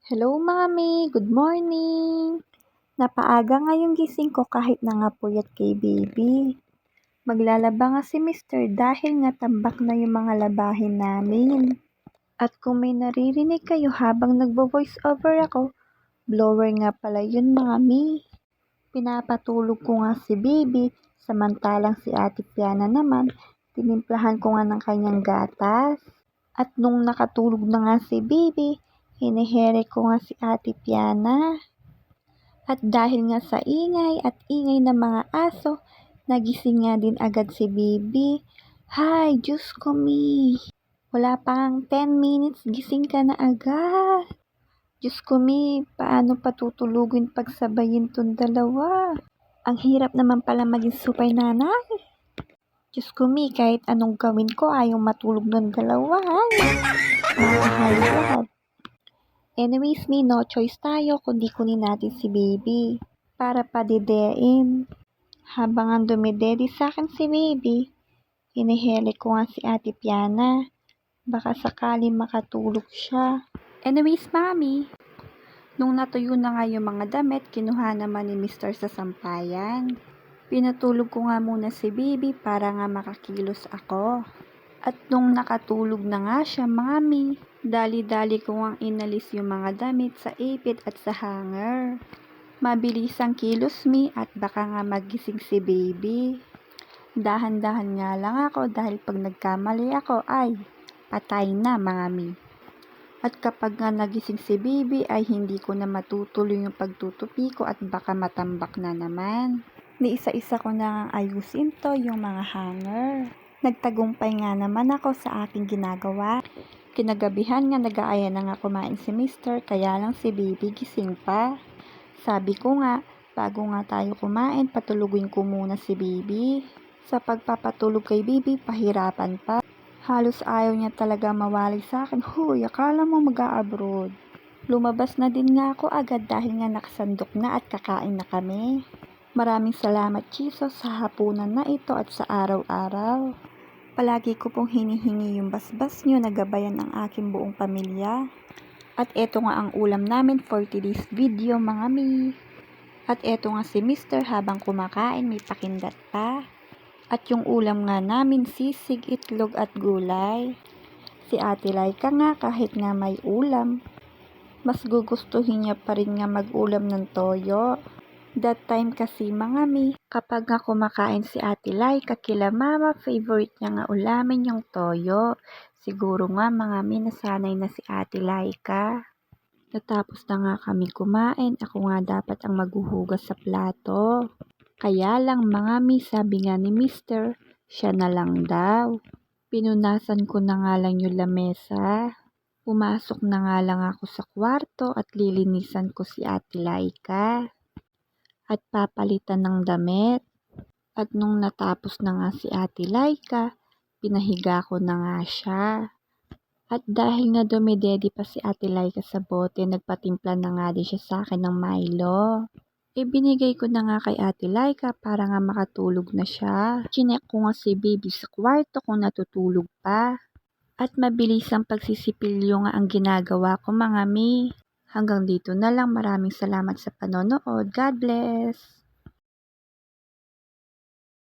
Hello, Mami. Good morning. Napaaga nga yung gising ko kahit na nga puyat kay baby. Maglalaba nga si Mister dahil nga tambak na yung mga labahin namin. At kung may naririnig kayo habang nagbo-voice over ako, blower nga pala yun, Mami. Pinapatulog ko nga si baby, samantalang si Ate Piana naman, tinimplahan ko nga ng kanyang gatas. At nung nakatulog na nga si baby, hinihere ko nga si Ate Piana. At dahil nga sa ingay at ingay ng mga aso, nagising nga din agad si baby. Hay, Diyos ko mi. Wala pang 10 minutes, gising ka na agad. Diyos ko mi, paano patutulugin pagsabayin tong dalawa? Ang hirap naman pala maging super nanay. Diyos ko mi, kahit anong gawin ko, ayaw matulog ng dalawa. Nakakahayad. Anyways, mi, no choice tayo kundi kunin natin si baby para padidein. Habang ang dumidedi sa akin si baby, hinihele ko nga si Ate Piana. Baka sakali makatulog siya. Anyways, Mami, nung natuyo na nga yung mga damit, kinuha naman ni Mr. sa sampayan. Pinatulog ko nga muna si baby para nga makakilos ako. At nung nakatulog na nga siya, Mami, dali-dali ko nga inalis yung mga damit sa ipit at sa hanger. Mabilis ang kilos mi at baka nga magising si baby. Dahan-dahan nga lang ako dahil pag nagkamali ako ay patay na, Mami. At kapag nga nagising si baby ay hindi ko na matutuloy yung pagtutupi ko at baka matambak na naman. Niisa-isa ko na ayusin to yung mga hanger. Nagtagumpay nga naman ako sa aking ginagawa. Kinagabihan nga nag-aaya na nga kumain si Mister, kaya lang si baby gising pa. Sabi ko nga, bago nga tayo kumain, patulugin ko muna si baby. Sa pagpapatulog kay baby, pahirapan pa. Halos ayaw niya talaga mawalay sa akin. Huy, akala mo mag-a-abroad. Lumabas na din nga ako agad dahil nga nakasandok na at kakain na kami. Maraming salamat, Jesus, sa hapunan na ito at sa araw-araw. Palagi ko pong hinihingi yung basbas nyo na gabayan ang aking buong pamilya. At eto nga ang ulam namin for today's video, mga mi. At eto nga si Mister habang kumakain may pakindat pa. At yung ulam nga namin sisig, itlog at gulay. Si Ate Laika nga kahit nga may ulam, mas gugustuhin niya pa rin nga mag-ulam ng toyo. That time kasi, mga mi, kapag nga kumakain si Ate Laika kila mama, favorite niya nga ulamin yung toyo. Siguro nga mga mi, nasanay na si Ate Laika. Natapos na nga kami kumain, ako nga dapat ang maghuhugas sa plato. Kaya lang mga mi, sabi nga ni Mister, siya na lang daw. Pinunasan ko na nga lang yung lamesa. Pumasok na nga lang ako sa kwarto at lilinisan ko si Ate Laika. At papalitan ng damit. At nung natapos na nga si Ate Laika, pinahiga ko na nga siya. At dahil nga dumidedi pa si Ate Laika sa bote, nagpatimpla na nga din siya sa akin ng Milo. Ibinigay ko na nga kay Ate Laika para nga makatulog na siya. Chinek ko nga si baby sa kwarto kung natutulog pa. At mabilis ang pagsisipilyo nga ang ginagawa ko, mga mi. Hanggang dito na lang. Maraming salamat sa panonood. God bless!